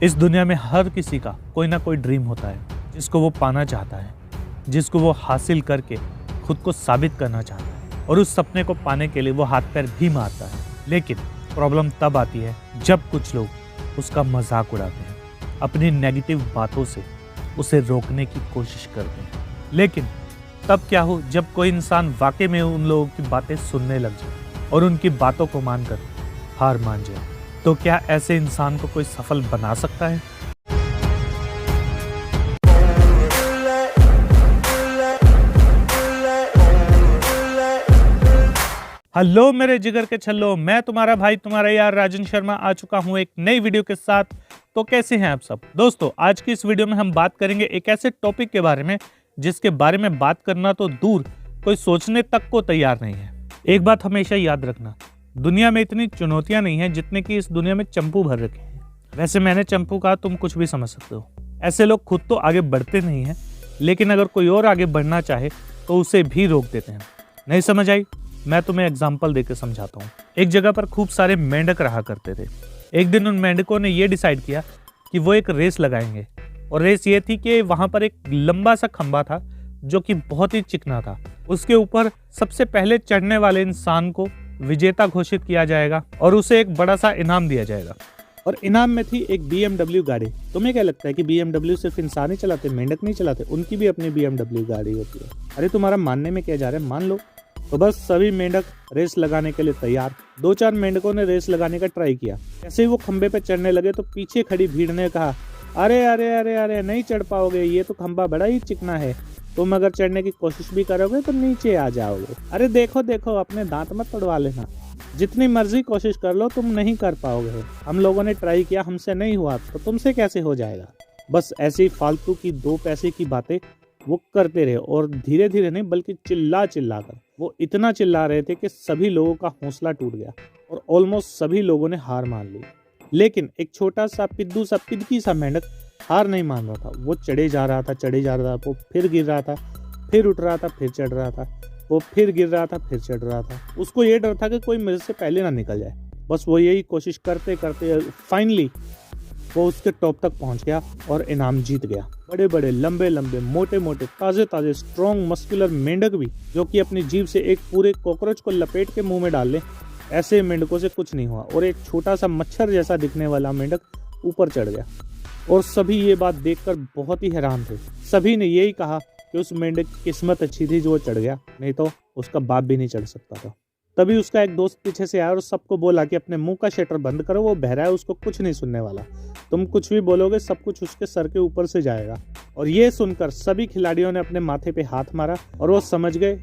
इस दुनिया में हर किसी का कोई ना कोई ड्रीम होता है जिसको वो पाना चाहता है, जिसको वो हासिल करके खुद को साबित करना चाहता है और उस सपने को पाने के लिए वो हाथ पैर भी मारता है। लेकिन प्रॉब्लम तब आती है जब कुछ लोग उसका मजाक उड़ाते हैं, अपनी नेगेटिव बातों से उसे रोकने की कोशिश करते हैं। लेकिन तब क्या हो जब कोई इंसान वाकई में उन लोगों की बातें सुनने लग जाए और उनकी बातों को मानकर हार मान जाए। तो क्या ऐसे इंसान को कोई सफल बना सकता है? हेलो मेरे जिगर के छल्लो, मैं तुम्हारा भाई तुम्हारा यार राजन शर्मा आ चुका हूं एक नई वीडियो के साथ। तो कैसे हैं आप सब दोस्तों? आज की इस वीडियो में हम बात करेंगे एक ऐसे टॉपिक के बारे में जिसके बारे में बात करना तो दूर, कोई सोचने तक को तैयार नहीं है। एक बात हमेशा याद रखना, दुनिया में इतनी चुनौतियां नहीं है जितने की इस दुनिया में चंपू भर रखे हैं। वैसे मैंने चंपू कहा, तुम कुछ भी समझ सकते हो। ऐसे लोग खुद तो आगे बढ़ते नहीं हैं, लेकिन अगर कोई और आगे बढ़ना चाहे तो उसे भी रोक देते हैं। नहीं समझ आई? मैं तुम्हें एग्जाम्पल देकर समझाता हूँ। एक जगह पर खूब सारे मेंढक रहा करते थे। एक दिन उन मेंढकों ने यह डिसाइड किया कि वो एक रेस लगाएंगे, और रेस ये थी कि वहां पर एक लंबा सा खंबा था जो कि बहुत ही चिकना था। उसके ऊपर सबसे पहले चढ़ने वाले इंसान को विजेता घोषित किया जाएगा और उसे एक बड़ा सा इनाम दिया जाएगा। और इनाम में थी एक BMW गाड़ी। तुम्हें क्या लगता है कि BMW सिर्फ इंसान ही चलाते, मेंढक नहीं चलाते? उनकी भी अपनी BMW गाड़ी होती है। अरे तुम्हारा मानने में क्या जा रहा है, मान लो। तो बस सभी मेंढक रेस लगाने के लिए तैयार। 2-4 मेंढकों ने रेस लगाने का ट्राई किया। जैसे ही वो खंबे पे चढ़ने लगे तो पीछे खड़ी भीड़ ने कहा, अरे अरे अरे अरे नहीं चढ़ पाओगे, ये तो खंबा बड़ा ही चिकना है, तुम अगर चढ़ने की कोशिश भी करोगे तो नीचे आ जाओगे। अरे देखो देखो, अपने दांत मत तोड़वा लेना, जितनी मर्जी कोशिश कर लो तुम नहीं कर पाओगे। हम लोगों ने ट्राई किया, हमसे नहीं हुआ तो तुमसे कैसे हो जाएगा। बस ऐसी फालतू की 2 पैसे की बातें वो करते रहे, और धीरे धीरे नहीं बल्कि चिल्ला चिल्ला कर वो इतना चिल्ला रहे थे कि सभी लोगों का हौसला टूट गया और ऑलमोस्ट सभी लोगों ने हार मान ली। लेकिन एक छोटा सा पिद्दू सा पिदकी सा मेंढक हार नहीं मान रहा था। वो चढ़े जा रहा था, वो फिर गिर रहा था, फिर उठ रहा था, फिर चढ़ रहा था, वो फिर गिर रहा था, फिर चढ़ रहा था। उसको ये डर था कि कोई मेरे से पहले ना निकल जाए। बस वो यही कोशिश करते करते फाइनली वो उसके टॉप तक पहुंच गया और इनाम जीत गया। बड़े बड़े लंबे लंबे मोटे मोटे ताजे ताजे स्ट्रॉन्ग मस्कुलर मेंढक भी, जो कि अपनी जीभ से एक पूरे कॉकरोच को लपेट के मुंह में डाल ले, ऐसे मेंढकों से कुछ नहीं हुआ। और एक छोटा सा मच्छर जैसा दिखने वाला मेंढक ऊपर चढ़ गया। और सभी ये बात देखकर बहुत ही हैरान थे। सभी ने यही कहा कि उस मेंढक की किस्मत अच्छी थी जो वो चढ़ गया, नहीं तो उसका बाप भी नहीं चढ़ सकता था। तभी उसका एक दोस्त पीछे से आया और सबको बोला कि अपने मुंह का शटर बंद करो, वो बहरा है, उसको कुछ नहीं सुनने वाला। तुम कुछ भी बोलोगे सब कुछ उसके सर के ऊपर से जाएगा। और ये सुनकर सभी खिलाड़ियों ने अपने माथे पे हाथ मारा और वो समझ गए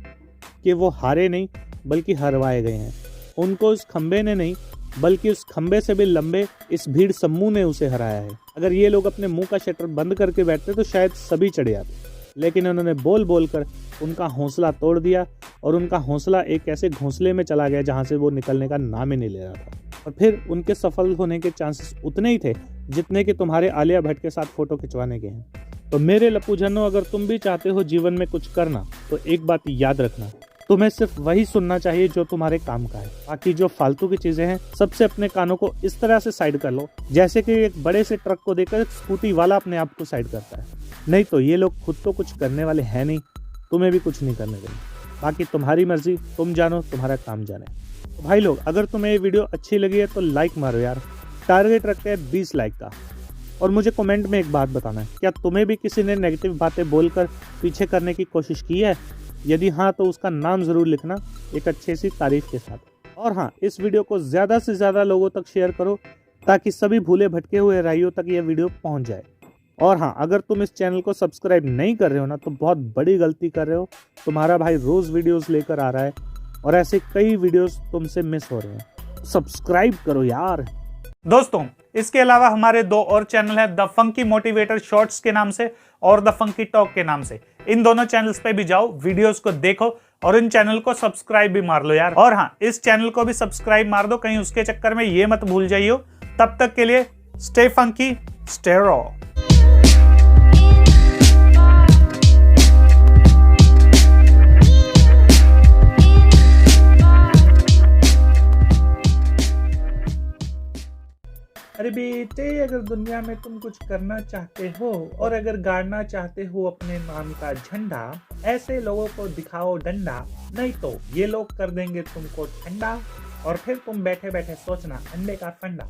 कि वो हारे नहीं बल्कि हरवाए गए हैं। उनको उस खंबे ने नहीं बल्कि उस खंबे से भी लंबे इस भीड़ समूह ने उसे हराया है। अगर ये लोग अपने मुंह का शटर बंद करके बैठते तो शायद सभी चढ़ जाते, लेकिन उन्होंने बोल बोल कर उनका हौसला तोड़ दिया और उनका हौसला एक ऐसे घोंसले में चला गया जहां से वो निकलने का नाम ही नहीं ले रहा था। और फिर उनके सफल होने के चांसेस उतने ही थे जितने कि तुम्हारे आलिया भट्ट के साथ फोटो खिंचवाने के हैं। तो मेरे लप्पूझनों, अगर तुम भी चाहते हो जीवन में कुछ करना तो एक बात याद रखना, तुम्हें सिर्फ वही सुनना चाहिए जो तुम्हारे काम का है। बाकी जो फालतू की चीजें हैं सबसे अपने कानों को इस तरह से साइड कर लो जैसे कि एक बड़े से ट्रक को देखकर स्कूटी वाला अपने आप को साइड करता है। नहीं तो ये लोग खुद तो कुछ करने वाले हैं नहीं, तुम्हें भी कुछ नहीं करने देंगे। बाकी तुम्हारी मर्जी, तुम जानो, तुम्हारा काम जाने। तो भाई लोग, अगर तुम्हें ये वीडियो अच्छी लगी है तो लाइक मारो यार। टारगेट रखते हैं 20 लाइक का। और मुझे कमेंट में एक बात बताना है, क्या तुम्हें भी किसी ने नेगेटिव बातें बोलकर पीछे करने की कोशिश की है? यदि हाँ तो उसका नाम जरूर लिखना एक अच्छी सी तारीफ के साथ। और हाँ, इस वीडियो को ज़्यादा से ज़्यादा लोगों तक शेयर करो ताकि सभी भूले भटके हुए राइयों तक ये वीडियो पहुंच जाए। और हाँ, अगर तुम इस चैनल को सब्सक्राइब नहीं कर रहे हो ना तो बहुत बड़ी गलती कर रहे हो। तुम्हारा भाई रोज़ वीडियोस लेकर आ रहा है और ऐसे कई वीडियोस तुमसे मिस हो रहे हैं। सब्सक्राइब करो यार दोस्तों। इसके अलावा हमारे 2 और चैनल है, द फंकी मोटिवेटर शॉर्ट्स के नाम से और द फंकी टॉक के नाम से। इन दोनों चैनल्स पे भी जाओ, वीडियोस को देखो और इन चैनल को सब्सक्राइब भी मार लो यार। और हाँ, इस चैनल को भी सब्सक्राइब मार दो, कहीं उसके चक्कर में ये मत भूल जाइयो। तब तक के लिए स्टे फंकी, स्टे रॉ। अरे बेटे, अगर दुनिया में तुम कुछ करना चाहते हो और अगर गाड़ना चाहते हो अपने नाम का झंडा, ऐसे लोगों को दिखाओ डंडा, नहीं तो ये लोग कर देंगे तुमको ठंडा और फिर तुम बैठे बैठे सोचना अंडे का फंडा।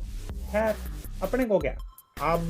खैर, अपने को क्या, अब